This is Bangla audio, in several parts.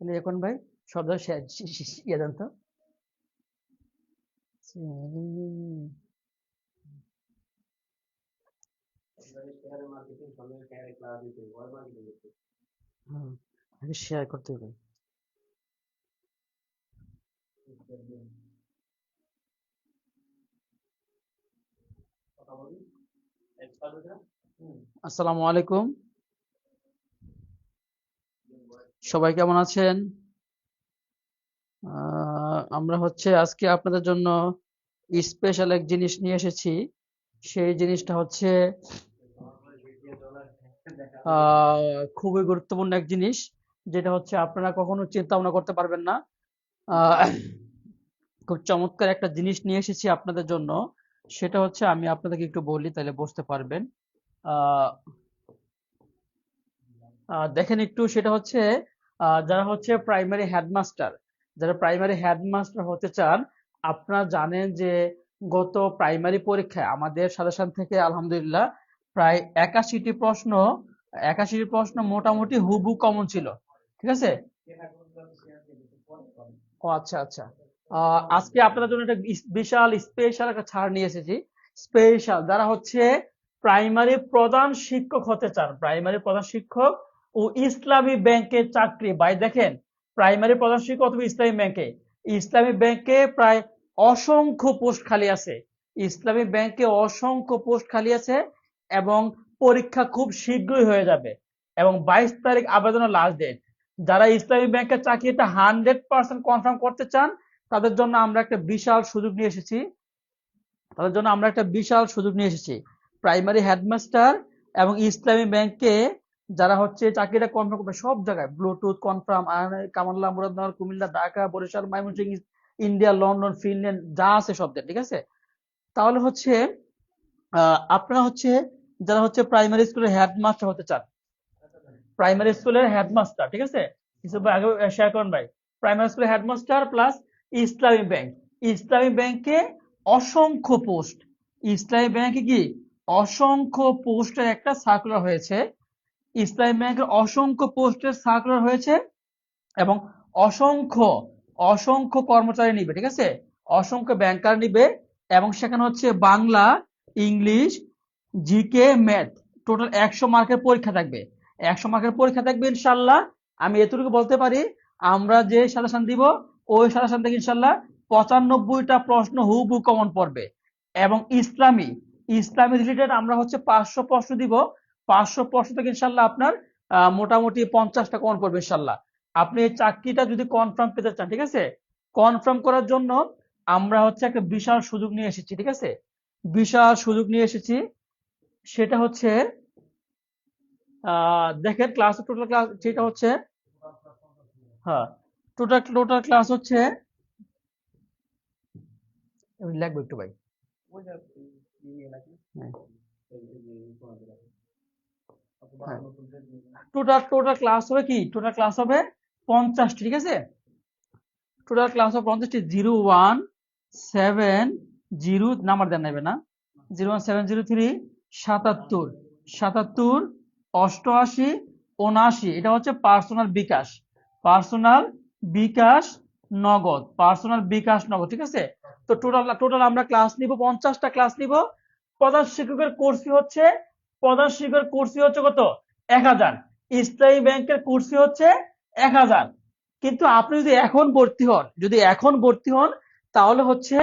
তাহলে এখন ভাই শব্দ ইয়ে দেন তো। শেয়ার করতে হবে। আসসালামু আলাইকুম, সবাই কেমন আছেন? আমরা হচ্ছে আজকে আপনাদের জন্য স্পেশাল এক জিনিস নিয়ে এসেছি। সেই জিনিসটা হচ্ছে খুবই গুরুত্বপূর্ণ এক জিনিস, যেটা হচ্ছে আপনারা কখনো চিন্তা ভাবনা করতে পারবেন না। আহ, খুব চমৎকার একটা জিনিস নিয়ে এসেছি আপনাদের জন্য। সেটা হচ্ছে, আমি আপনাদেরকে একটু বলি তাহলে বুঝতে পারবেন। আহ দেখেন একটু, সেটা হচ্ছে যারা হচ্ছে প্রাইমারি হেডমাস্টার, যারা প্রাইমারি হেডমাস্টার হতে চান, আপনারা জানেন যে গত প্রাইমারি পরীক্ষায় আমাদের সাজেশন থেকে আলহামদুলিল্লাহ প্রায় 81টি প্রশ্ন মোটামুটি হুবহু কমন ছিল। ঠিক আছে? ও আচ্ছা আচ্ছা। আজকে আপনাদের জন্য একটা বিশাল স্পেশাল একটা ছাড় নিয়ে এসেছি। স্পেশাল যারা হচ্ছে প্রাইমারি প্রধান শিক্ষক হতে চান, প্রাইমারি প্রধান শিক্ষক ও ইসলামী ব্যাংকে চাকরি। ভাই দেখেন, প্রাইমারি প্রধান শিক্ষক অথবা ইসলামী ব্যাংকে, ইসলামী ব্যাংকে প্রায় অসংখ্য পোস্ট খালি আছে। ইসলামী ব্যাংকে অসংখ্য পোস্ট খালি আছে এবং পরীক্ষা খুব শীঘ্রই হয়ে যাবে এবং 22 তারিখ আবেদনের লাস্ট ডেট। যারা ইসলামী ব্যাংকের চাকরিটা 100% কনফার্ম করতে চান, তাদের জন্য আমরা একটা বিশাল সুযোগ নিয়ে এসেছি। প্রাইমারি হেডমাস্টার এবং ইসলামী ব্যাংকে যারা হচ্ছে চাকরিটা কনফার্ম করবে, সব জায়গায় ব্লুটুথ কনফার্ম, কামাল্লা, Muradnagar, Comilla, Dhaka, Barishal, Mymensingh, India, London, Finland, যা আছে সব দেয়। ঠিক আছে? তাহলে হচ্ছে আপনারা হচ্ছে যারা হচ্ছে প্রাইমারি স্কুলের হেডমাস্টার হতে চান, প্রাইমারি স্কুলের হেডমাস্টার, ঠিক আছে, কিছু আগে শেয়ার করুন ভাই। প্রাইমারি স্কুলের হেডমাস্টার প্লাস ইসলামী ব্যাংক, ইসলামী ব্যাংকে অসংখ্য পোস্ট, ইসলামী ব্যাংকে কি অসংখ্য পোস্টের একটা সার্কুলার হয়েছে, ইসলামী ব্যাংকের অসংখ্য পোস্টের সার্কুলার হয়েছে এবং অসংখ্য অসংখ্য কর্মচারী নিবে। ঠিক আছে? অসংখ্য ব্যাংকার নিবে এবং সেখানে হচ্ছে Bangla, English, GK, math, total 100 মার্কের পরীক্ষা থাকবে। 100 মার্কের পরীক্ষা থাকবে ইনশাল্লাহ। আমি এতটুকু বলতে পারি, আমরা যে সাজেশন দিব ওই সাজেশন থেকে ইনশাল্লাহ 95টা প্রশ্ন হুবহু কমন পড়বে। এবং ইসলামী ইসলামী রিলেটেড আমরা হচ্ছে 500 প্রশ্ন দিব। 500 প্রশ্ন থেকে ইনশাল্লাহ আপনার মোটামুটি 50টা কমন পড়বে ইনশাল্লাহ। আপনি এই চাকরিটা যদি কনফার্ম পেতে চান, ঠিক আছে, কনফার্ম করার জন্য আমরা হচ্ছে একটা বিশাল সুযোগ নিয়ে এসেছি। ঠিক আছে? বিশাল সুযোগ নিয়ে এসেছি। সেটা হচ্ছে দেখেন টোটাল ক্লাস যেটা হচ্ছে, হ্যাঁ, টোটাল টোটাল ক্লাস হচ্ছে, আমি লিখবো একটু ভাই। হ্যাঁ, হ্যাঁ। টোটাল ক্লাস হবে কি, টোটাল ক্লাস হবে 50টি। ঠিক আছে? টোটাল ক্লাস হবে 50টি। 0170 নাম্বার দেন নেবে না, 01703 77 77 88 79, এটা হচ্ছে পার্সোনাল বিকাশ, পার্সোনাল বিকাশ পার্সোনাল বিকাশ নগদ। ঠিক আছে? তো টোটাল টোটাল আমরা ক্লাস নিব, 50টা ক্লাস নিব। প্রধান শিক্ষকের কোর্স ফি হচ্ছে, প্রধান শিক্ষকের কোর্স ফি হচ্ছে কত? 1000। ইসলামী ব্যাংকের কোর্স ফি হচ্ছে 1000। কিন্তু আপনি যদি এখন ভর্তি হন, তাহলে হচ্ছে,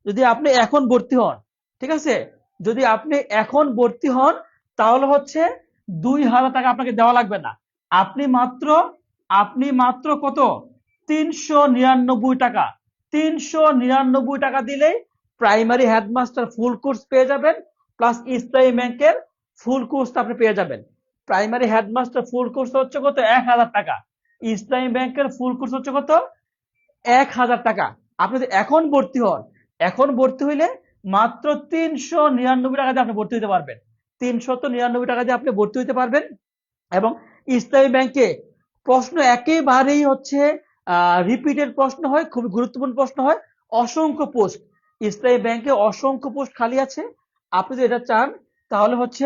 যদি আপনি এখন ভর্তি হন, ঠিক আছে, যদি আপনি এখন ভর্তি হন তাহলে হচ্ছে 2000 টাকা আপনাকে দেওয়া লাগবে না। আপনি মাত্র আপনি মাত্র কত? 399 টাকা, 399 টাকা দিলেই প্রাইমারি হেডমাস্টার ফুল কোর্স পেয়ে যাবেন, প্লাস ইসলামী ব্যাংকের ফুল কোর্সটা আপনি পেয়ে যাবেন। প্রাইমারি হেডমাস্টার ফুল কোর্স হচ্ছে কত? 1000 টাকা। ইসলামী ব্যাংকের ফুল কোর্স হচ্ছে কত? 1000 টাকা। আপনি যদি এখন ভর্তি হন, এখন ভর্তি হইলে মাত্র 399 টাকা দিয়ে আপনি ভর্তি হতে পারবেন। 399 টাকা দিয়ে আপনি ভর্তি হতে পারবেন। এবং ইসলামী ব্যাংকে প্রশ্ন একেবারেই হচ্ছে রিপিটেড প্রশ্ন হয়, খুবই গুরুত্বপূর্ণ প্রশ্ন হয়, অসংখ্য পোস্ট, ইসলামী ব্যাংকে অসংখ্য পোস্ট খালি আছে। আপনি যদি এটা চান তাহলে হচ্ছে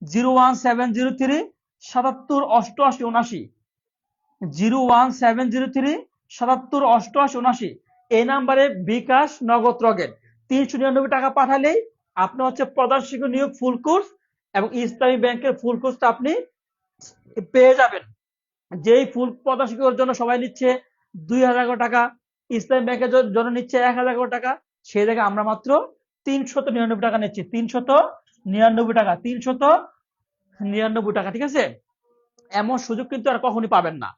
01703 77 88 79, 01703 77 88 79 এই নাম্বারে বিকাশ নগদ রকেট 399 টাকা পাঠালেই আপনি হচ্ছে প্রধান শিক্ষক নিয়োগ ফুল কোর্স এবং ইসলামী ব্যাংকের ফুল কোর্সটা আপনি পেয়ে যাবেন। যেই ফুল প্রধান শিক্ষকের জন্য সবাই নিচ্ছে 2000 টাকা, ইসলামী ব্যাংকের জন্য নিচ্ছে 1000 টাকা, সেই জায়গায় আমরা মাত্র 399 টাকা নিচ্ছি। 399 টাকা, 399 টাকা, ঠিক আছে? এমন সুযোগ কিন্তু আর কখনোই পাবেন না,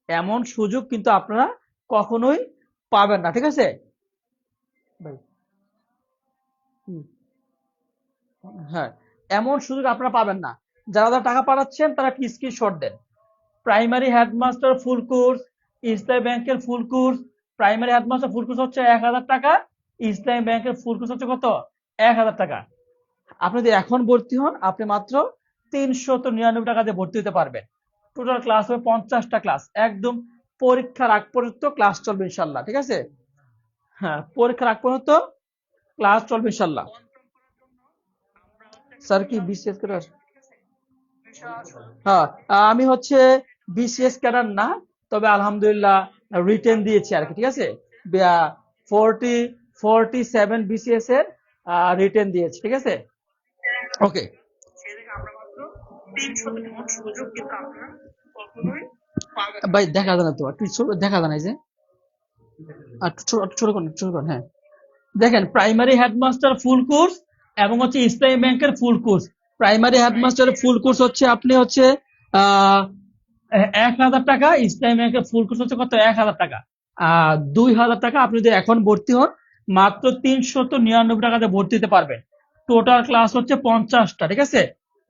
এমন সুযোগ কিন্তু আপনারা কখনোই পাবেন না, ঠিক আছে ভাই? হ্যাঁ, এমন সুযোগ আপনারা পাবেন না। যারা যারা টাকা পাঠাচ্ছেন তারা একটি স্ক্রিনশট দেন। প্রাইমারি হেডমাস্টার ফুল কোর্স, ইসলামী ব্যাংকের full course, primary headmaster full course হচ্ছে 1000 টাকা, ইসলামী ব্যাংকের ফুল কোর্স হচ্ছে কত? 1000 টাকা। আপনি যদি এখন ভর্তি হন আপনি মাত্র 399 টাকা দিয়ে ভর্তি হতে পারবেন। টোটাল ক্লাস হবে 50টা ক্লাস, একদম পরীক্ষার আগ পর্যন্ত ক্লাস চলবে ইনশাল্লাহ, ঠিক আছে? হ্যাঁ, পরীক্ষার আগ পর্যন্ত ক্লাস চলবে ইনশাল্লাহ। স্যার কি বিসিএস ক্যাডার? হ্যাঁ, আমি হচ্ছে বিসিএস ক্যাডার না, তবে আলহামদুলিল্লাহ রিটেন দিয়েছি আর কি, ঠিক আছে? 47 বিসিএস এর রিটেন দিয়েছি, ঠিক আছে? ওকে, ভাই দেখা যায় না তো, একটু দেখা যায় না, এই যে একটু ছোট করেন, ছোট করেন। হ্যাঁ, দেখেন প্রাইমারি হেডমাস্টার ফুল কোর্স এবং হচ্ছে ইসলামী ব্যাংকের ফুল কোর্স। প্রাইমারি হেডমাস্টারের ফুল কোর্স হচ্ছে আপনি হচ্ছে আহ 1000 টাকা, ইসলামী ব্যাংকের ফুল কোর্স হচ্ছে কত? 1000 টাকা। 2000 টাকা আপনি যদি এখন ভর্তি হন মাত্র 399 টাকাতে ভর্তি হতে পারবেন। টোটাল ক্লাস হচ্ছে 50টা, ঠিক আছে?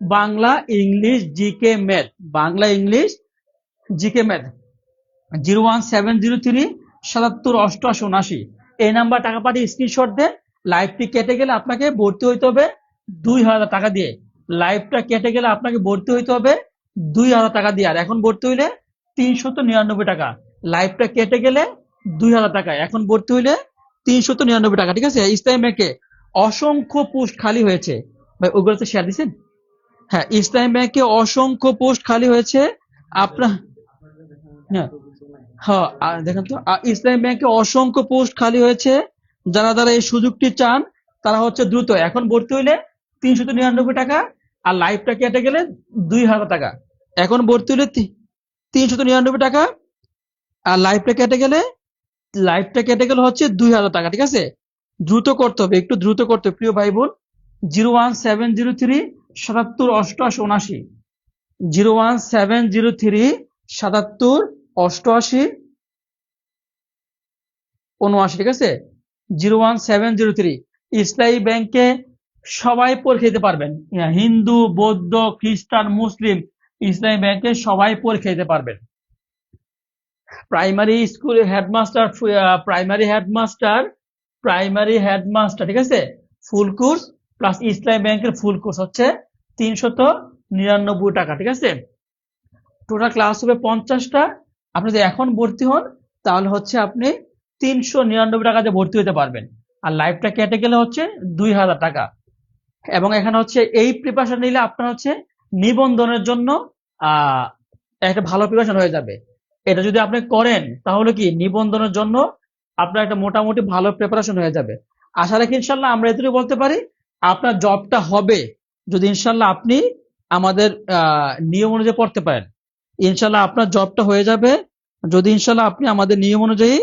Bangla, English, GK, math. Bangla, English, GK, math. 01703 77 88 79 এই নাম্বার টাকা পাঠিয়ে স্ক্রিনশট দেন। লাইভটি কেটে গেলে আপনাকে ভর্তি হইতে হবে 2000 টাকা দিয়ে। লাইভটা কেটে গেলে আপনাকে ভর্তি হইতে হবে 2000 টাকা দিয়ে। আর এখন ভর্তি হইলে 399 টাকা। লাইভটা কেটে গেলে 2000 টাকা, এখন ভর্তি হইলে 399 টাকা, ঠিক আছে? ইসলামী ব্যাংকে অসংখ্য পোস্ট খালি হয়েছে ভাই, ওগুলোতে শেয়ার দিচ্ছেন? হ্যাঁ, ইসলামী ব্যাংকে অসংখ্য পোস্ট খালি হয়েছে আপনার। হ্যাঁ, হ্যাঁ, দেখেন তো ইসলামী ব্যাংকে অসংখ্য পোস্ট খালি হয়েছে। যারা যারা এই সুযোগটি চান তারা হচ্ছে দ্রুত এখন ভর্তি হইলে 399 টাকা, আর লাইভটা কেটে গেলে 2000 টাকা। এখন ভর্তি হইলে 399 টাকা, আর লাইভটা কেটে গেলে হচ্ছে 2000 টাকা, ঠিক আছে? দ্রুত করতে হবে, একটু দ্রুত করতে হবে প্রিয় ভাই বোন। 01703 77 88 79, 01703 77 88 79, ঠিক আছে? 01703 ইসলামী ব্যাংকে সবাই পরীক্ষা দিতে পারবেন। হিন্দু, বৌদ্ধ, খ্রিস্টান, মুসলিম ইসলামী ব্যাংকে সবাই পরীক্ষা দিতে পারবেন। Primary school headmaster, primary headmaster, ঠিক আছে? ফুল কোর্স প্লাস ইসলামী ব্যাংকের ফুল কোর্স হচ্ছে 399 টাকা, ঠিক আছে? টোটাল ক্লাস হবে 50টা। আপনি যদি এখন ভর্তি হন তাহলে হচ্ছে আপনি 399 টাকাতে ভর্তি হতে পারবেন। আর লাইভটা কেটে গেলে হচ্ছে 2000 টাকা। এবং এখানে হচ্ছে এই প্রিপারেশন নিলে আপনার হচ্ছে নিবন্ধনের জন্য একটা ভালো প্রিপারেশন হয়ে যাবে। এটা যদি আপনি করেন তাহলে কি নিবন্ধনের জন্য আপনার একটা মোটামুটি ভালো প্রিপারেশন হয়ে যাবে। আশা রাখি ইনশাল্লাহ আমরা এটুকু বলতে পারি আপনার জবটা হবে যদি ইনশাল্লাহ আপনি আমাদের নিয়ম অনুযায়ী পড়তে পারেন। ইনশাল্লাহ আপনার জবটা হয়ে যাবে যদি ইনশাল্লাহ আপনি আমাদের নিয়ম অনুযায়ী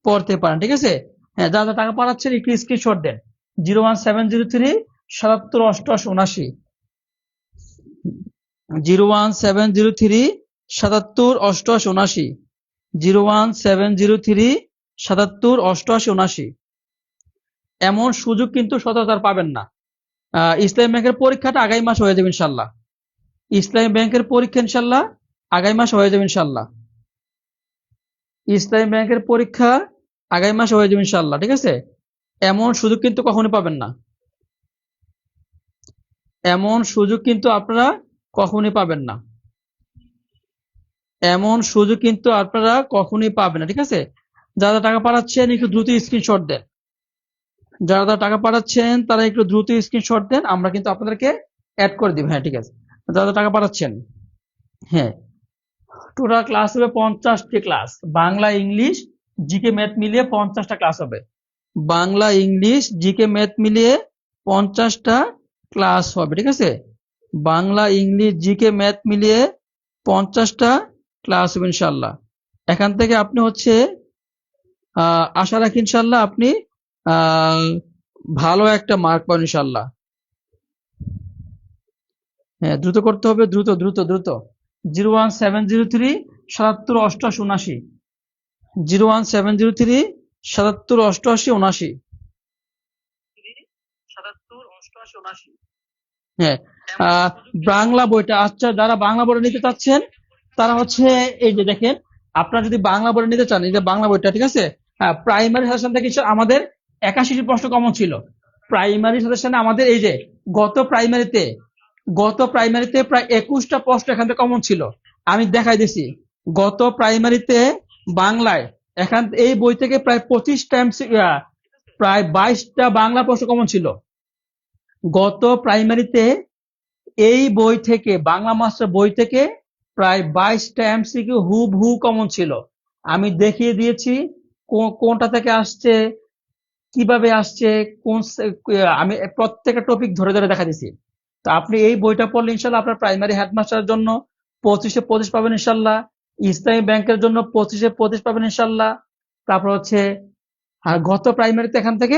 পড়তে পারেন, ঠিক আছে? হ্যাঁ, যা যা টাকা পাঠাচ্ছেন একটু স্ক্রিনশট দেন। 01703 77 88 79, 01703 77 88 79, 01703 77 88 79। এমন সুযোগ কিন্তু সচরাচর পাবেন না। ইসলামী ব্যাংকের পরীক্ষাটা আগামী মাস হয়ে যাবে ইনশাল্লাহ। ইসলামী ব্যাংকের পরীক্ষা ইনশাল্লাহ আগামী মাস হয়ে যাবে ইনশাল্লাহ। ইসলামী ব্যাংকের পরীক্ষা আগামী মাসে হয়ে যাবে ইনশাল্লাহ, ঠিক আছে? এমন সুযোগ কিন্তু কখনোই পাবেন না, এমন সুযোগ কিন্তু আপনারা কখনোই পাবেন না, এমন সুযোগ কিন্তু আপনারা কখনোই পাবেন না, ঠিক আছে? যারা টাকা পাঠাচ্ছেন একটু দ্রুত স্ক্রিনশট দেন। যারা টাকা পাঠাচ্ছেন তারা একটু দ্রুত স্ক্রিনশট দেন, আমরা কিন্তু আপনাদেরকে অ্যাড করে দিব। হ্যাঁ, ঠিক আছে, যারা টাকা পাঠাচ্ছেন। হ্যাঁ, টোটাল ক্লাস হবে 50টি class, Bangla English GK math মিলিয়ে 50টা ক্লাস হবে। বাংলা ইংলিশ জিকে ম্যাথ মিলিয়ে 50টা ক্লাস হবে, ঠিক আছে। বাংলা ইংলিশ জিকে ম্যাথ মিলিয়ে 50টা ক্লাস হবে ইনশাল্লাহ। এখান থেকে আপনি হচ্ছে আশা রাখি ইনশাল্লাহ আপনি ভালো একটা মার্ক পাবেন ইনশাল্লাহ। হ্যাঁ, দ্রুত করতে হবে, দ্রুত দ্রুত দ্রুত। 01703 77 88 79, 01703 77 88 79। হ্যাঁ, বাংলা বইটা, আচ্ছা যারা বাংলা বইটা নিতে চাচ্ছেন তারা হচ্ছে এই যে দেখেন, আপনারা যদি বাংলা বইটা নিতে চান, এই যে বাংলা বইটা, ঠিক আছে। হ্যাঁ, প্রাইমারি সাজেশন থেকে আমাদের 81টি প্রশ্ন কমন ছিল। প্রাইমারি সাজেশনে আমাদের এই যে গত প্রাইমারিতে প্রায় 21টা প্রশ্ন এখান থেকে কমন ছিল। আমি দেখাই দিছি, গত প্রাইমারিতে বাংলায় এই বই থেকে প্রায় 25টা প্রায় 22টা বাংলা প্রশ্ন কমন ছিল। গত প্রাইমারিতে এই বই থেকে, বাংলা মাস্টার বই থেকে প্রায় 22টা এমসিকিউ হুবহু কমন ছিল। আমি দেখিয়ে দিয়েছি কোনটা থেকে আসছে, কিভাবে আসছে, আমি প্রত্যেকটা টপিক ধরে ধরে দেখা দিছি। তো আপনি এই বইটা পড়লে ইনশাল্লাহ আপনার প্রাইমারি হেডমাস্টারের জন্য 25-এ 25 পাবেন ইনশাল্লাহ। ইসলামী ব্যাংকের জন্য 25-এ 25 পাবেন ইনশাল্লাহ। তারপর হচ্ছে গত প্রাইমারিতে এখান থেকে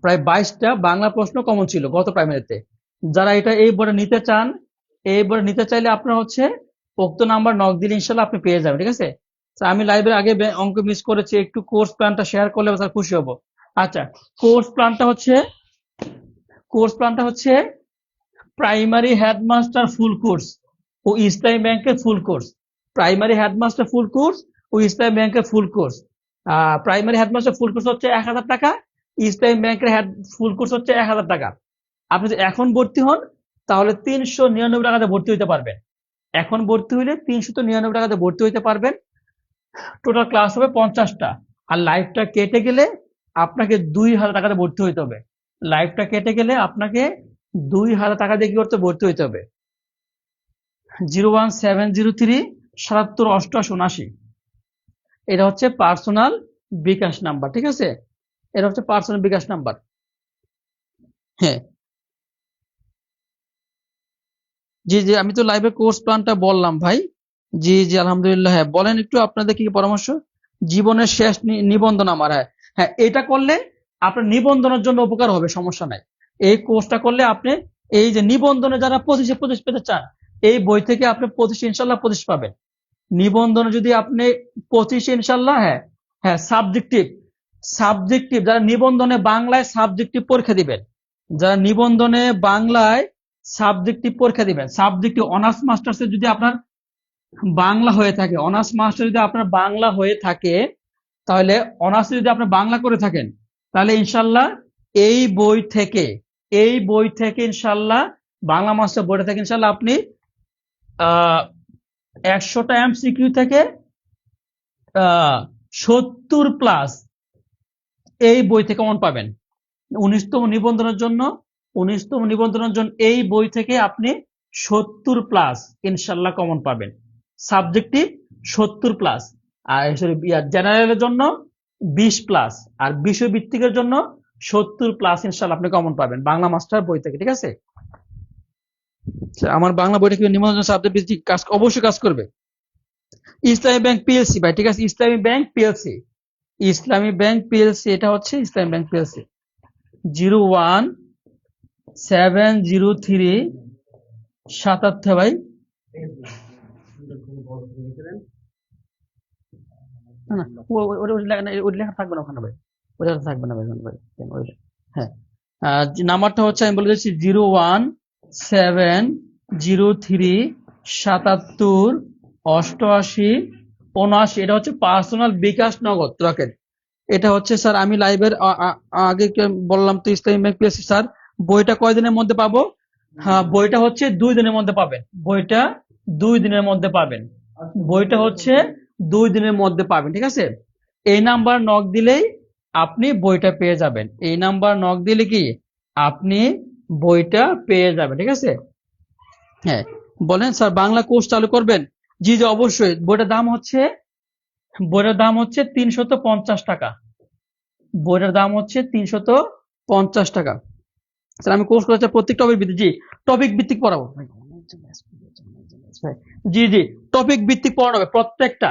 প্রায় 22টা বাংলা প্রশ্ন কমন ছিল গত প্রাইমারিতে। যারা এই বইটা নিতে চান, এই বইটা নিতে চাইলে আপনার হচ্ছে উক্ত নাম্বার নক দিলে ইনশাল্লাহ আপনি পেয়ে যাবেন, ঠিক আছে। আমি লাইভের আগে অঙ্ক মিস করেছি, একটু কোর্স প্ল্যানটা শেয়ার করলে স্যার খুশি হব। আচ্ছা, কোর্স প্ল্যানটা হচ্ছে প্রাইমারি হেডমাস্টার ফুল কোর্স ও ইসলামী ব্যাংকের full course. Primary headmaster full course ও ইসলামী ব্যাংকের full course. Primary headmaster full course হচ্ছে 1000 টাকা, ইসলামী ব্যাংকের ফুল কোর্স হচ্ছে 1000 টাকা। আপনি যদি এখন ভর্তি হন তাহলে 399 টাকাতে ভর্তি হইতে পারবেন। এখন ভর্তি হইলে 399 টাকাতে ভর্তি হইতে পারবেন। টোটাল ক্লাস হবে 50টা। আর লাইভটা কেটে গেলে আপনাকে 2000 টাকাতে ভর্তি হইতে হবে। লাইভটা কেটে গেলে আপনাকে 2000 টাকা দিয়ে কি করতে ভর্তি হইতে হবে। 01703 77 88 79, এটা হচ্ছে পার্সোনাল বিকাশ নাম্বার, ঠিক আছে। এটা হচ্ছে পার্সোনাল বিকাশ নাম্বার। হ্যাঁ, জি জি, আমি তো লাইভে কোর্স প্ল্যানটা বললাম ভাই। জি জি, আলহামদুলিল্লাহ। হ্যাঁ, বলেন একটু আপনাদের কি পরামর্শ। জীবনের শেষ নিবন্ধন আমার। হ্যাঁ হ্যাঁ, এটা করলে আপনার নিবন্ধনের জন্য উপকার হবে, সমস্যা নাই। এই কোর্সটা করলে আপনি এই যে নিবন্ধনে যারা 25-এ 25 পেতে চান, এই বই থেকে আপনি 25 ইনশাল্লাহ 25 পাবেন। নিবন্ধনে যদি আপনি 25 ইনশাল্লাহ, হ্যাঁ হ্যাঁ, সাবজেক্টিভ যারা নিবন্ধনে বাংলায় সাবজেক্টিভ পরীক্ষা দিবেন, যারা নিবন্ধনে বাংলায় সাবজেক্টিভ পরীক্ষা দিবেন, সাবজেক্টিভ অনার্স মাস্টার্সে যদি আপনার বাংলা হয়ে থাকে, অনার্স মাস্টার যদি আপনার বাংলা হয়ে থাকে, তাহলে অনার্স যদি আপনি বাংলা করে থাকেন, তাহলে ইনশাল্লাহ এই বই থেকে ইনশাল্লাহ বাংলা মাস্টার বইটা থেকে ইনশাল্লাহ আপনি 100টা এমসিকিউ থেকে 70+ এই বই থেকে কমন পাবেন। 19তম নিবন্ধনের জন্য এই বই থেকে আপনি 70+ ইনশাল্লাহ কমন পাবেন। সাবজেক্টিভ 70+, আর জেনারেলের জন্য 20+, আর বিষয়ভিত্তিকের জন্য 70+ ইনশাল্লাহ আপনি কমন পাবেন বাংলা মাস্টার বই থেকে, ঠিক আছে। আমার বাংলা বইটা কি নিবন্ধন সাবজেক্ট অবশ্যই কাজ করবে। ইসলামী ব্যাংক পিএলসি ভাই, ঠিক আছে। ইসলামী ব্যাংক পিএলসি, এটা হচ্ছে ইসলামী ব্যাংক পিএলসি। 01703 77 ভাই, না ওই লেখা থাকবে না ওখানে ভাই, ওটা থাকবে না ভাই। হ্যাঁ, নাম্বারটা হচ্ছে আমি বলে দিচ্ছি 01703 77 88 79। এটা হচ্ছে পার্সোনাল বিকাশ নগদ রকেট। এটা হচ্ছে স্যার আমি লাইভের আগে বললাম তো, ইসলামী ব্যাংক পিএসসি স্যার বইটা কয়দিনের মধ্যে পাবো। হ্যাঁ, বইটা হচ্ছে 2 দিনের মধ্যে পাবেন। বইটা 2 দিনের মধ্যে পাবেন। ঠিক আছে। এই নাম্বার নক দিলেই আপনি বইটা পেয়ে যাবেন। এই নাম্বার নক দিলে কি আপনি বইটা পেয়ে যাবেন, ঠিক আছে। হ্যাঁ, বলেন স্যার বাংলা কোর্স চালু করবেন। জি জি অবশ্যই, বইটার দাম হচ্ছে 350 টাকা। বইটার দাম হচ্ছে 350 টাকা। স্যার আমি কোর্স করেছি প্রত্যেক টপিক ভিত্তিক, জি টপিক ভিত্তিক পড়াবো। জি জি টপিক ভিত্তিক পড়ানো হবে প্রত্যেকটা।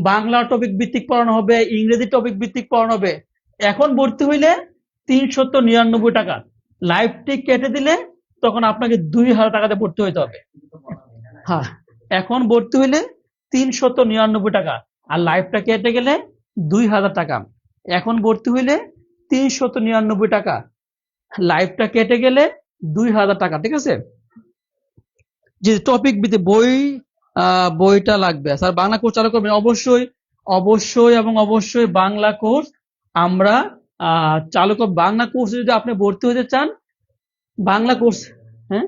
বাংলা টপিক ভিত্তিক পড়ানো হবে, ইংরেজি টপিক ভিত্তিক পড়ানো হবে। এখন ভর্তি হইলে 399 টাকা, লাইভটি কেটে দিলে তখন আপনাকে 2000 টাকাতে ভর্তি হইতে হবে। হ্যাঁ, এখন ভর্তি হইলে 399 টাকা, আর লাইভটা কেটে গেলে 2000 টাকা। এখন ভর্তি হইলে 399 টাকা, লাইভটা কেটে গেলে 2000 টাকা, ঠিক আছে। যে টপিক ভিত্তিক বইটা লাগবে স্যার। বাংলা কোর্স চালু করবেন অবশ্যই, অবশ্যই এবং অবশ্যই বাংলা কোর্স আমরা চালু করব। বাংলা কোর্সে যদি আপনি ভর্তি হতে চান, বাংলা কোর্স, হ্যাঁ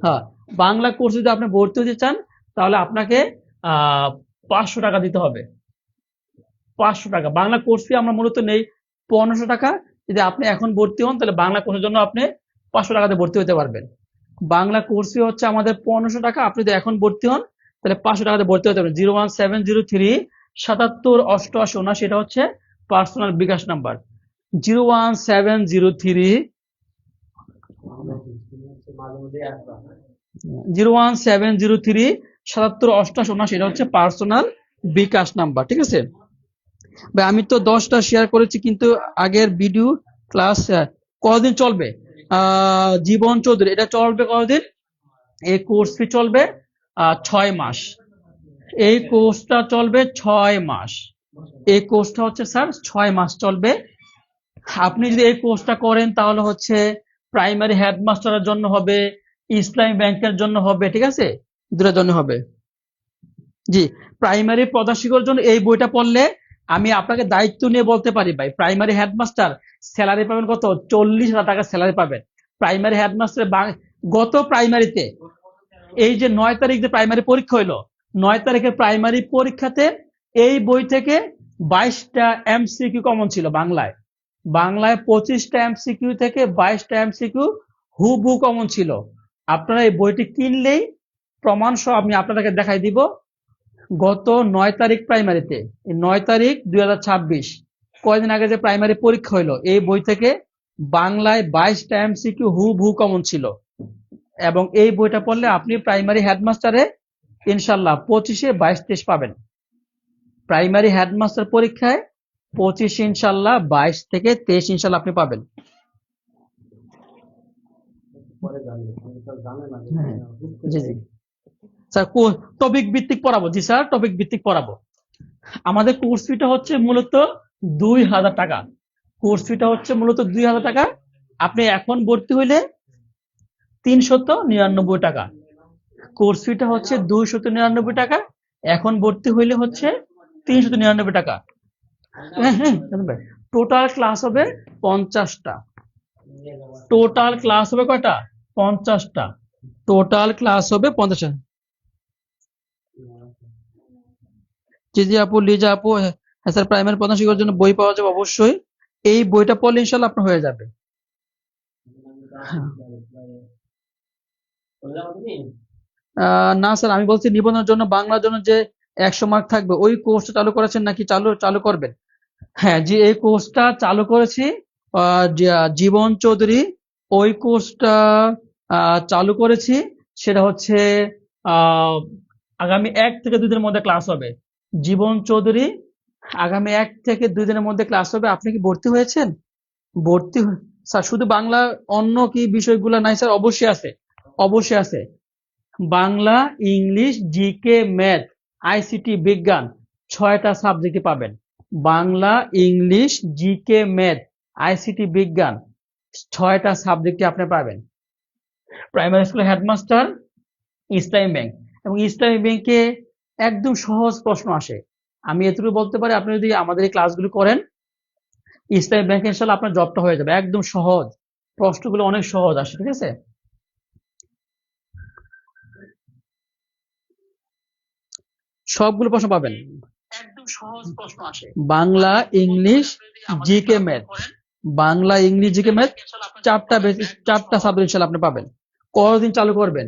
হ্যাঁ, বাংলা কোর্স যদি আপনি ভর্তি হতে চান তাহলে আপনাকে 500 টাকা দিতে হবে। 500 টাকা বাংলা কোর্স ফি আমরা মূলত নেই 1500 টাকা। যদি আপনি এখন ভর্তি হন তাহলে বাংলা কোর্সের জন্য আপনি 500 টাকাতে ভর্তি হতে পারবেন। বাংলা কোর্স ফি হচ্ছে আমাদের 1500 টাকা। আপনি যদি এখন ভর্তি হন তাহলে 500 টাকাতে ভর্তি হতে পারবেন। 01703 77 88 79, এটা হচ্ছে পার্সোনাল বিকাশ নাম্বার। 01703 77 88 79, এটা হচ্ছে পার্সোনাল বিকাশ নাম্বার, ঠিক আছে ভাই। আমি তো 10টা শেয়ার করেছি, কিন্তু আগের ভিডিও ক্লাস কতদিন চলবে? জীবন চৌধুরী, এটা চলবে কতদিন? এই কোর্স ফি চলবে 6 মাস। এই কোর্সটা চলবে 6 মাস। এই কোর্সটা হচ্ছে স্যার 6 মাস চলবে। আপনি যদি এই কোর্সটা করেন তাহলে হচ্ছে প্রাইমারি হেডমাস্টারের জন্য হবে, ইসলামী ব্যাংকের জন্য হবে, ঠিক আছে, দুটোর জন্য হবে। জি, প্রাইমারি প্রধান শিক্ষকের জন্য এই বইটা পড়লে আমি আপনাকে দায়িত্ব নিয়ে বলতে পারি ভাই, প্রাইমারি হেডমাস্টার স্যালারি পাবেন কত? 40,000 টাকা স্যালারি পাবেন প্রাইমারি হেডমাস্টার। গত প্রাইমারিতে এই যে 9 তারিখ যে প্রাইমারি পরীক্ষা হইলো, 9 তারিখের প্রাইমারি পরীক্ষাতে এই বই থেকে 22টা এমসিকিউ কমন ছিল। বাংলায় 25টা এমসিকিউ থেকে 22টা এমসিকিউ হুবহু কমন ছিল। আপনারা এই বইটি কিনলেই প্রমাণ সহ আমি আপনাদেরকে দেখাই দিব। গত 9 তারিখ প্রাইমারিতে, 9 তারিখ 2026, কয়েকদিন আগে যে প্রাইমারি পরীক্ষা হইলো, এই বই থেকে বাংলায় 22টা এমসিকিউ হুবহু কমন ছিল। এবং এই বইটা পড়লে আপনি প্রাইমারি হেডমাস্টারে ইনশাল্লাহ 25-এ 22-23 পাবেন। প্রাইমারি হেডমাস্টার পরীক্ষায় 25 ইনশাল্লাহ, 22 থেকে 23 ইনশাল্লাহ আপনি পাবেন। জি জি স্যার, টপিক ভিত্তিক পড়াবো। জি স্যার, টপিক ভিত্তিক পড়াবো। আমাদের কোর্স ফিটা হচ্ছে মূলত 2000 টাকা। কোর্স ফিটা হচ্ছে মূলত 2000 টাকা। আপনি এখন ভর্তি হইলে 399 টাকা। কোর্স ফিটা হচ্ছে 299 টাকা। এখন ভর্তি হইলে হচ্ছে 399 টাকা। টোটাল ক্লাস হবে 50টা। টোটাল ক্লাস হবে কয়টা? 50টা। টোটাল ক্লাস হবে 50টা। জি জি আপু, লিজা আপু, হ্যাঁ স্যার, প্রাইমারি প্রধান শিক্ষকের জন্য বই পাওয়া যাবে অবশ্যই। এই বইটা পড়লে ইনশাল্লাহ আপনার হয়ে যাবে। না স্যার, আমি বলছি নিবন্ধনের জন্য বাংলার জন্য যে 100 মার্ক থাকবে, ওই কোর্সটা চালু করেছেন নাকি চালু করবেন? হ্যাঁ জি, এই কোর্সটা চালু করেছি জীবন চৌধুরী। ওই কোর্সটা চালু করেছি, সেটা হচ্ছে আহ, আগামী 1 থেকে 2 দিনের মধ্যে ক্লাস হবে। জীবন চৌধুরী আগামী 1 থেকে 2 দিনের মধ্যে ক্লাস হবে। আপনি কি ভর্তি হয়েছেন? স্যার শুধু বাংলা, অন্য কি বিষয়গুলো নাই স্যার? অবশ্যই আছে, অবশ্যই আছে। Bangla, English, GK, math, ICT, বিজ্ঞান, 6টা সাবজেক্টে পাবেন। Bangla, English, GK, math, ICT, বিজ্ঞান, 6টা সাবজেক্টে আপনি পাবেন। প্রাইমারি স্কুলের হেডমাস্টার, ইসলামী ব্যাংক, এবং ইসলামী ব্যাংকে একদম সহজ প্রশ্ন আসে। আমি এটুকু বলতে পারি, আপনি যদি আমাদের এই ক্লাসগুলো করেন, ইসলামী ব্যাংকে ইনশাল্লাহ আপনার জবটা হয়ে যাবে। একদম সহজ, প্রশ্নগুলো অনেক সহজ আসে, ঠিক আছে। সবগুলো প্রশ্ন পাবেন। একদম সহজ প্রশ্ন আসে। Bangla, English, GK, math, Bangla, English, GK, math, 4টা সাবজেক্ট ইনশাল্লাহ আপনি পাবেন। কতদিন চালু করবেন?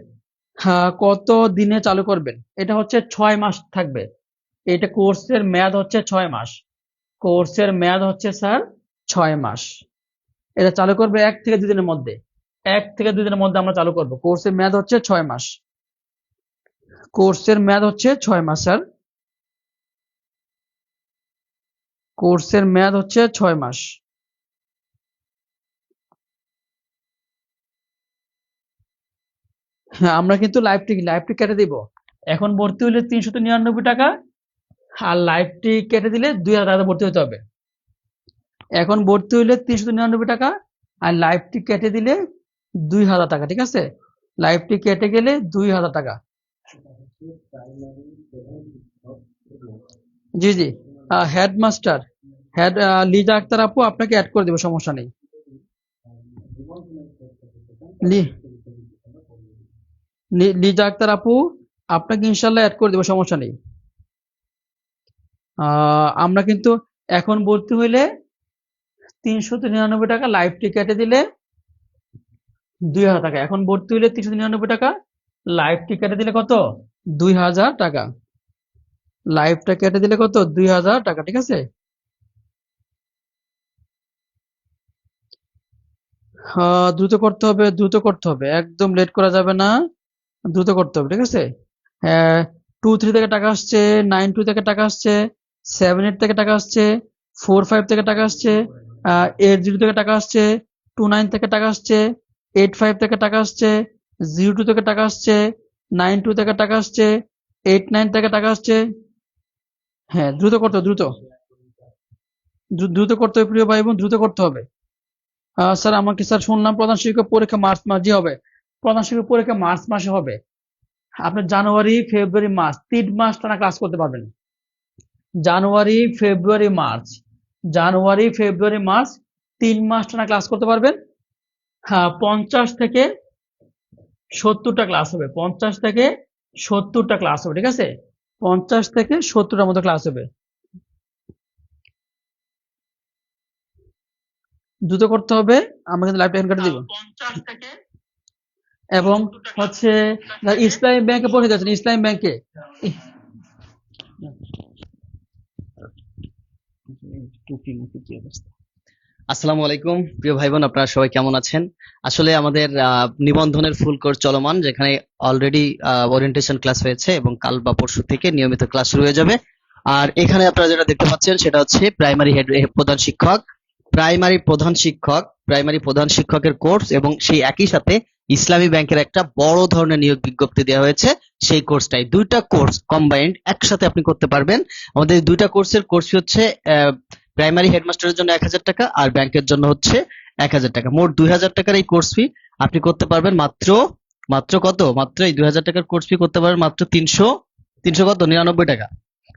হ্যাঁ, কত দিনে চালু করবেন? এটা হচ্ছে 6 মাস থাকবে। এটা কোর্সের মেয়াদ হচ্ছে 6 মাস। কোর্সের মেয়াদ হচ্ছে স্যার 6 মাস। এটা চালু করবে 1 থেকে 2 দিনের মধ্যে। 1 থেকে 2 দিনের মধ্যে আমরা চালু করব। কোর্সের মেয়াদ হচ্ছে 6 মাস। কোর্সের মেয়াদ হচ্ছে 6 মাস স্যার। কোর্সের মেয়াদ হচ্ছে 6 মাস। হ্যাঁ, আমরা কিন্তু লাইভটি কেটে দিব। এখন ভর্তি হলে 399 টাকা, আর লাইভটি কেটে দিলে 2000 টাকা ভর্তি হতে হবে। এখন ভর্তি হইলে 399 টাকা, আর লাইভটি কেটে দিলে 2000 টাকা। ঠিক আছে, লাইভটি কেটে গেলে 2000 টাকা। জি জি, হেডমাস্টার, লিজা আক্তার আপু আপনাকে অ্যাড করে দেবো, সমস্যা নেই। লি- লিজা আক্তার আপু আপনাকে ইনশাল্লাহ অ্যাড করে দেবো, সমস্যা নেই। আমরা কিন্তু এখন ভর্তি হইলে 399 টাকা, লাইভটি কেটে দিলে 2000 টাকা। এখন ভর্তি হইলে 399 টাকা, লাইভটি কেটে দিলে কত? 2000 টাকা। লাইভটা কেটে দিলে কত? 2000 টাকা। ঠিক আছে, দ্রুত করতে হবে, দ্রুত করতে হবে, একদম লেট করা যাবে না, দ্রুত করতে হবে। ঠিক আছে, 2 3 থেকে টাকা আসছে, 9 2 থেকে টাকা আসছে, 7 8 থেকে টাকা আসছে, 4 5 থেকে টাকা আসছে, 8 0 থেকে টাকা আসছে, 2 9 থেকে টাকা আসছে, 8 5 থেকে টাকা আসছে, 0 2 থেকে টাকা আসছে, 9 2 থেকে টাকা আসছে, 8 9 থেকে টাকা আসছে। হ্যাঁ, দ্রুত করতে হবে, দ্রুত দ্রুত করতে হবে প্রিয় ভাই বোন, দ্রুত করতে হবে। স্যার আমাকে স্যার শুনলাম প্রধান শিক্ষক পরীক্ষা মার্চ মাসে হবে। প্রধান শিক্ষক পরীক্ষা মার্চ মাসে হবে। আপনি জানুয়ারি ফেব্রুয়ারি মার্চ 3 মাস টানা ক্লাস করতে পারবেন। জানুয়ারি ফেব্রুয়ারি মার্চ, জানুয়ারি ফেব্রুয়ারি মার্চ 3 মাস টানা ক্লাস করতে পারবেন। হ্যাঁ, 50 থেকে 70টা ক্লাস হবে। 50 থেকে 70টা ক্লাস হবে। ঠিক আছে, 50 থেকে 70টার মতো ক্লাস হবে। দ্রুত করতে হবে, আমরা কিন্তু লাইভ টাইম কেটে দিব। এবং হচ্ছে ইসলামী ব্যাংকে পড়ে যাচ্ছেন, ইসলামী ব্যাংকে আসসালামু আলাইকুম প্রিয় ভাই বোন, আপনারা সবাই কেমন আছেন? আসলে আমাদের নিবন্ধনের ফুল কোর্স চলমান, যেখানে অলরেডি ওরিয়েন্টেশন ক্লাস হয়েছে এবং কাল বা পরশু থেকে নিয়মিত ক্লাস শুরু হয়ে যাবে। আর এখানে আপনারা যেটা দেখতে পাচ্ছেন সেটা হচ্ছে প্রাইমারি প্রধান শিক্ষক, প্রাইমারি প্রধান শিক্ষকের কোর্স, এবং সেই একই সাথে ইসলামী ব্যাংকের একটা বড় ধরনের নিয়োগ বিজ্ঞপ্তি দেওয়া হয়েছে। সেই কোর্সটাই, দুইটা কোর্স কম্বাইন্ড একসাথে আপনি করতে পারবেন। আমাদের দুইটা কোর্সের কোর্স হচ্ছে প্রাইমারি হেডমাস্টারের জন্য 1000 টাকা, আর ব্যাংকের জন্য হচ্ছে 1000 টাকা। মোট 2000 টাকার এই কোর্স ফি আপনি করতে পারবেন মাত্র মাত্র কত মাত্র এই 2000 টাকার কোর্স ফি করতে পারবেন মাত্র 300 কত 99 টাকা।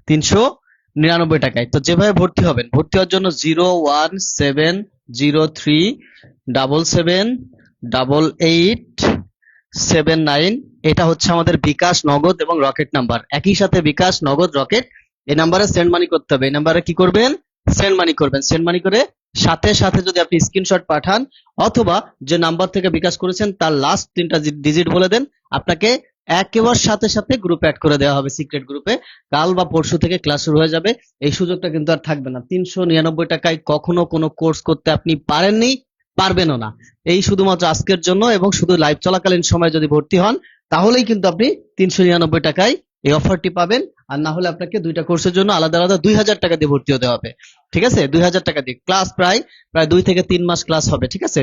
399 টাকায়। তো যেভাবে ভর্তি হবেন, ভর্তি হওয়ার জন্য 01703778879, এটা হচ্ছে আমাদের বিকাশ, নগদ এবং রকেট নাম্বার। একই সাথে বিকাশ, নগদ, রকেট এই নাম্বারে সেন্ড মানি করতে হবে। এই নাম্বারে কি করবেন? সেন্ড মানি করবেন। সেন্ড মানি করে সাথে সাথে যদি আপনি স্ক্রিনশট পাঠান, অথবা যে নাম্বার থেকে বিকাশ করেছেন তার লাস্ট 3টা ডিজিট বলে দেন, আপনাকে একেবারে সাথে সাথে গ্রুপে অ্যাড করে দেওয়া হবে, সিক্রেট গ্রুপে। কাল বা পরশু থেকে ক্লাস শুরু হয়ে যাবে। এই সুযোগটা কিন্তু আর থাকবে না। 399 টাকায় কখনো কোনো কোর্স করতে আপনি পারেননি, পারবেনও না। এই শুধুমাত্র আজকের জন্য, এবং শুধু লাইভ চলাকালীন সময় যদি ভর্তি হন, তাহলেই কিন্তু আপনি 399 টাকায় এই অফারটি পাবেন। আর না হলে আপনাকে দুইটা কোর্সের জন্য আলাদা আলাদা 2000 টাকা দিয়ে ভর্তি হতে হবে। ঠিক আছে, 2000 টাকা দিয়ে ক্লাস প্রায় 2 থেকে 3 মাস ক্লাস হবে। ঠিক আছে,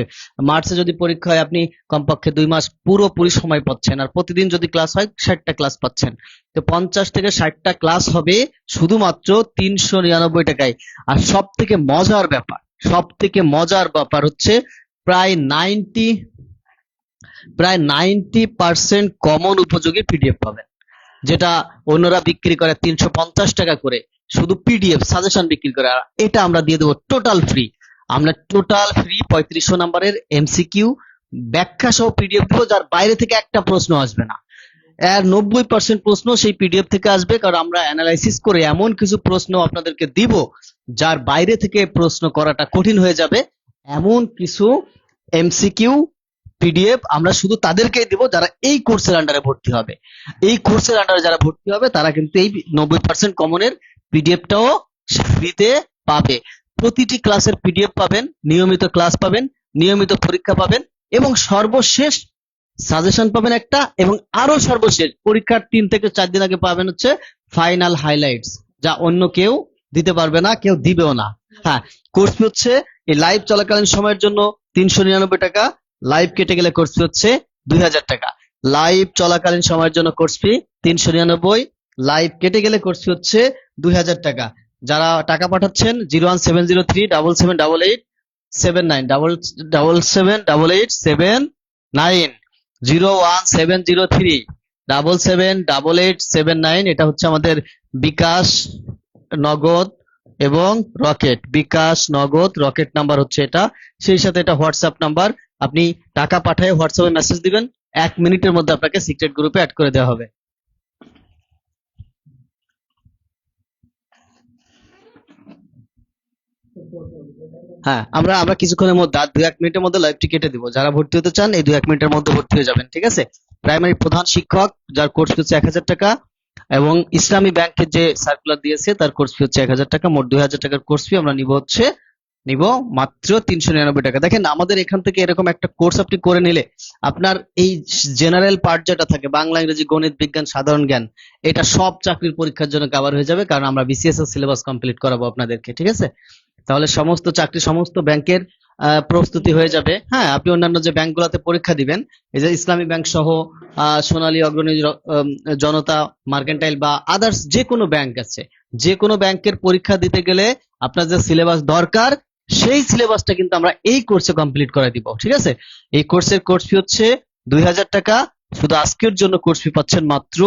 মার্চে যদি পরীক্ষা হয় আপনি কমপক্ষে 2 মাস পুরোপুরি সময় পাচ্ছেন, আর প্রতিদিন যদি ক্লাস হয় 60টা ক্লাস পাচ্ছেন। তো 50 থেকে 60টা ক্লাস হবে শুধুমাত্র 399 টাকায়। আর সব থেকে মজার ব্যাপার হচ্ছে প্রায় 90% কমন উপযোগী পিডিএফ পাবেন, যেটা অন্যরা বিক্রি করে 350 টাকা করে, শুধু পিডিএফ সাজেশন বিক্রি করে। আর এটা আমরা দিয়ে দেবো টোটাল ফ্রি। আমরা টোটাল ফ্রি 3500 নাম্বারের এমসিকিউ ব্যাখ্যা সহ পিডিএফ দেবো, যার বাইরে থেকে একটা প্রশ্ন আসবে না। এর 90% প্রশ্ন সেই পিডিএফ থেকে আসবে, কারণ আমরা অ্যানালাইসিস করে এমন কিছু প্রশ্ন আপনাদেরকে দিব যার বাইরে থেকে প্রশ্ন করাটা কঠিন হয়ে যাবে। এমন কিছু এমসিকিউ পিডিএফ আমরা শুধু তাদেরকেই দিব যারা এই কোর্সের আন্ডারে ভর্তি হবে। এই কোর্সের আন্ডারে যারা ভর্তি হবে তারা কিন্তু এই 90% কমনের পিডিএফটাও ফ্রিতে পাবে। প্রতিটি ক্লাসের পিডিএফ পাবেন, নিয়মিত ক্লাস পাবেন, নিয়মিত পরীক্ষা পাবেন এবং সর্বশেষ সাজেশন পাবেন একটা, এবং আরো সর্বশেষ পরীক্ষার 3 থেকে 4 দিন আগে পাবেন হচ্ছে ফাইনাল হাইলাইটস, যা অন্য কেউ দিতে পারবে না, কেউ দিবেও না। হ্যাঁ, কোর্স ফি হচ্ছে এই লাইভ চলাকালীন সময়ের জন্য 399 টাকা, লাইভ কেটে গেলে কোর্স ফি হচ্ছে 2000 টাকা। লাইভ চলাকালীন সময়ের জন্য কোর্স ফি 399, লাইভ কেটে গেলে কোর্স ফি হচ্ছে 2000 টাকা। যারা টাকা পাঠাচ্ছেন 01703 778879 01703 এটা হচ্ছে আমাদের বিকাশ, নগদ এবং রকেট। বিকাশ, নগদ, রকেট নাম্বার হচ্ছে এটা। সেই সাথে এটা হোয়াটসঅ্যাপ নাম্বার। আপনি টাকা পাঠায় হোয়াটসঅ্যাপে মেসেজ দিবেন, 1 মিনিটের মধ্যে আপনাকে সিক্রেট গ্রুপে অ্যাড করে দেওয়া হবে। হ্যাঁ, আমরা আমরা কিছুক্ষণের মধ্যে 2-1 মিনিটের মধ্যে লাইভটি কেটে দিব। যারা ভর্তি হতে চান এই 2-1 মিনিটের মধ্যে ভর্তি হয়ে যাবেন, ঠিক আছে? প্রাইমারি প্রধান শিক্ষক যার কোর্স ফি হচ্ছে 1000 টাকা, এবং ইসলামী ব্যাংকের যে সার্কুলার দিয়েছে তার কোর্স ফি হচ্ছে 1000 টাকা। মোট 2000 টাকার কোর্স ফি আমরা নিব মাত্র 399 টাকা। দেখেন, আমাদের এখান থেকে এরকম একটা কোর্স আপনি করে নিলে আপনার এই জেনারেল পার্ট যেটা থাকে, বাংলা, ইংরেজি, গণিত, বিজ্ঞান, সাধারণ জ্ঞান, এটা সব চাকরির পরীক্ষার জন্য কভার হয়ে যাবে, কারণ আমরা বিসিএস এর সিলেবাস কমপ্লিট করাবো আপনাদেরকে, ঠিক আছে? তাহলে সমস্ত চাকরি, সমস্ত ব্যাংকের প্রস্তুতি হয়ে যাবে। হ্যাঁ, আপনি অন্যান্য যে ব্যাংকগুলোতে পরীক্ষা দিবেন, এই যে ইসলামী ব্যাংক সহ সোনালী, অগ্রণী, জনতা, মার্কেন্টাইল বা আদার্স যে কোনো ব্যাংক আছে, যে কোনো ব্যাংকের পরীক্ষা দিতে গেলে আপনার যে সিলেবাস দরকার সেই সিলেবাসটা কিন্তু আমরা এই কোর্সে কমপ্লিট করে দিব, ঠিক আছে? এই কোর্সের কোর্স ফি হচ্ছে 2000 টাকা। শুধু আজকের জন্য কোর্স ফি পাচ্ছেন মাত্র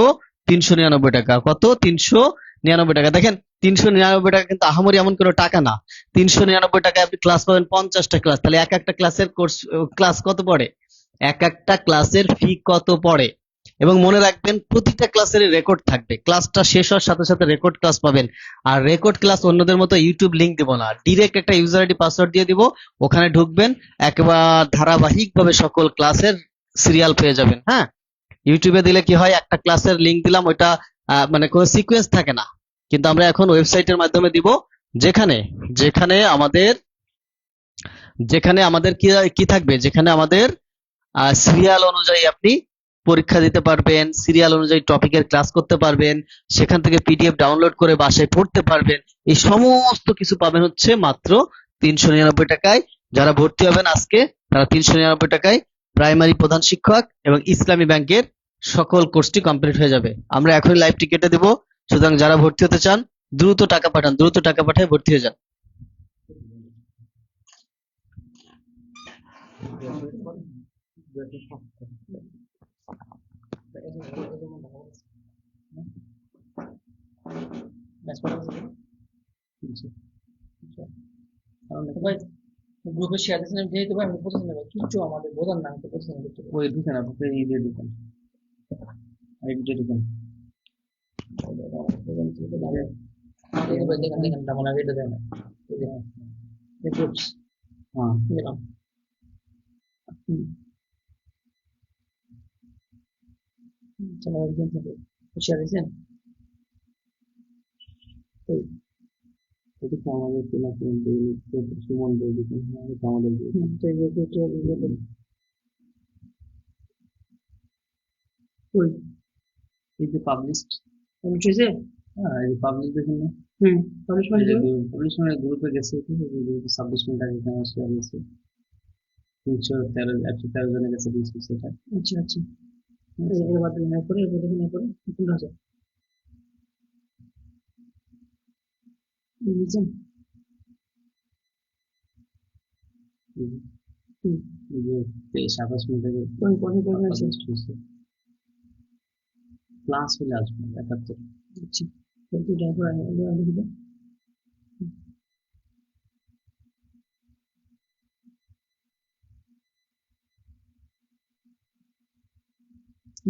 399 টাকা। কত? 399 টাকা। দেখেন, 399 টাকা কিন্তু আহামরি এমন কোনো টাকা না। 399 টাকায় আপনি ক্লাস পাবেন 50টা ক্লাস। তাহলে এক একটা ক্লাসের ক্লাস কত পড়ে? এক একটা ক্লাসের ফি কত পড়ে? এবং মনে রাখবেন, প্রতিটা ক্লাসের রেকর্ড থাকবে। ক্লাসটা শেষ হওয়ার সাথে সাথে রেকর্ড ক্লাস পাবেন। আর রেকর্ড ক্লাস অন্যদের মতো ইউটিউব লিংক দিব না, ডিরেক্ট একটা ইউজার আইডি পাসওয়ার্ড দিয়ে দিব, ওখানে ঢুকবেন, একবার ধারাবাহিকভাবে সকল ক্লাসের সিরিয়াল পেয়ে যাবেন। হ্যাঁ, ইউটিউবে দিলে কি হয়, একটা ক্লাসের লিংক দিলাম, ওইটা মানে কোনো সিকোয়েন্স থাকে না। কিন্তু আমরা এখন ওয়েবসাইটের মাধ্যমে দিব, যেখানে যেখানে আমাদের যেখানে আমাদের কি কি থাকবে, যেখানে আমাদের সিরিয়াল অনুযায়ী আপনি পরীক্ষা দিতে পারবেন, সিরিয়াল অনুযায়ী টপিকের ক্লাস করতে পারবেন, সেখান থেকে পিডিএফ ডাউনলোড করে বাসায় পড়তে পারবেন। এই সমস্ত কিছু পাবেন হচ্ছে মাত্র 399 টাকায়। যারা ভর্তি হবেন আজকে, তারা 399 টাকায় প্রাইমারি প্রধান শিক্ষক এবং ইসলামী ব্যাংকের সকল কোর্সটি কমপ্লিট হয়ে যাবে। আমরা এখনই লাইভটি কেটে দেব। সুতরাং যারা ভর্তি হতে চান দ্রুত টাকা পাঠান, দ্রুত টাকা পাঠায় ভর্তি হয়ে যান। ভাই গ্রুপে শেয়ার দিচ্ছেন, আমি যেহেতু ভাই আমি বুঝতেছি না ভাই, কিচ্ছু আমাদের বোঝার না, আমি তো বুঝতেছি না কিছু। ওই ঢুকেন, আপনাদের এই দিয়ে ঢুকেন, এই ভিডিও ঢুকেন। দেখেন দেখেন, তেমন আগে এটা দেয় না। গ্রুপস, হ্যাঁ দিলাম। চলো একদম শেয়ার দিচ্ছেন। এটা আমাদের কেনা সুমন বই দিচ্ছেন, এটা আমাদের ওই এই যে পাবলিশড হয়েছে। হ্যাঁ, এই পাবলিশ দেখুন না। পাবলিশ মানে পাবলিশ মানে গ্রুপে গেছে, ঠিক আছে? গ্রুপে 26 মিনিট আগে এখানে শেয়ার হয়েছে, 113 জনের কাছে দিয়েছি সেটা। আচ্ছা আচ্ছা, এর বাদ দিয়ে পরে এর বাদ দিয়ে পরে কোন আছে বুঝছেন? এই যে 27 মিনিট আগে কোন কোন কোন আছে ক্লাস হলে আসবে 71। আচ্ছা, কিন্তু ড্রাইভার আগে দিবে।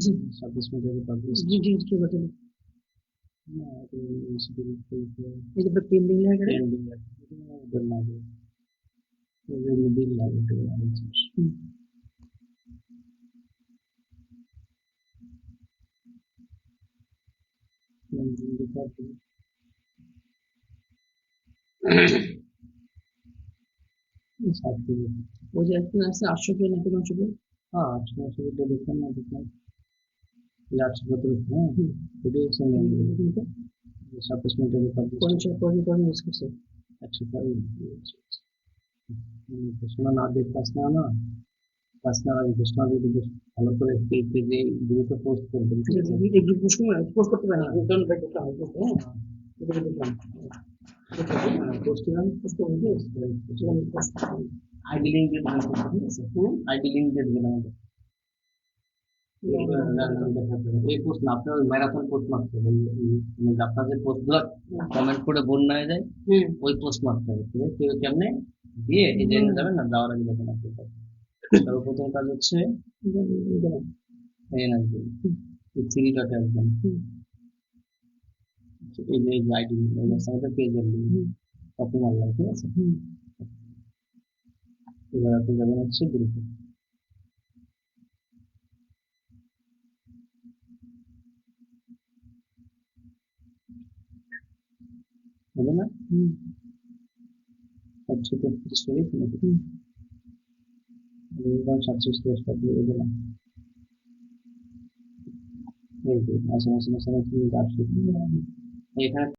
জি 26 মিনিট আগে পাবলিশ। জি জি, কি বলতে না, এই যে পেন্ডিং লাগে, পেন্ডিং লাগে, এটা না, এই যে বিল লাগে। ওই যে একটা আছে 800 কে নাকি 900 কে? হ্যাঁ 800 দেখলাম না দেখলাম 817 হ্যাঁ এটাই হচ্ছে main। 27 মিনিটের উপর কোন ইউজ করছে? 105 শোনা না দেখ পাস না না পাস না আগে ঘোষণা দিয়ে বেশ ভালো করে পেজে দ্রুত পোস্ট করবেন, ঠিক আছে? এগুলো পোস্ট করতে পারে না, রিটার্ন ব্যাক করতে হবে, হ্যাঁ এটা দেখলাম। পোস্ট পোস্ট করে আইডি লিঙ্ক দিয়ে দেবেন, ঠিক আছে? আইডি লিঙ্ক দিয়ে দেবেন আমাদের এই পোস্ট না, আপনার ওই ম্যারাথন পোস্ট মারতে হবে, মানে আপনাদের পোস্ট গুলো কমেন্ট করে বন্যা হয়ে যায়, ওই পোস্ট মারতে হবে, ঠিক আছে? কেউ কেমনে দিয়ে এই জেনে যাবেন না, যাওয়ার আগে দেখেন আপনি। সর্বপ্রথম কাজ হচ্ছে এই আসবেন, থ্রি ডটে আসবেন, এই যে আইডি আমাদের পেজের লিঙ্ক কপি মারলাম, ঠিক আছে? এবার আপনি যাবেন হচ্ছে গ্রুপে, হবে না? হচ্ছে তো শরীর নাকি সাকসেস দিয়ে দিলাম, এই যে আসেন আসেন আসেন, এখানে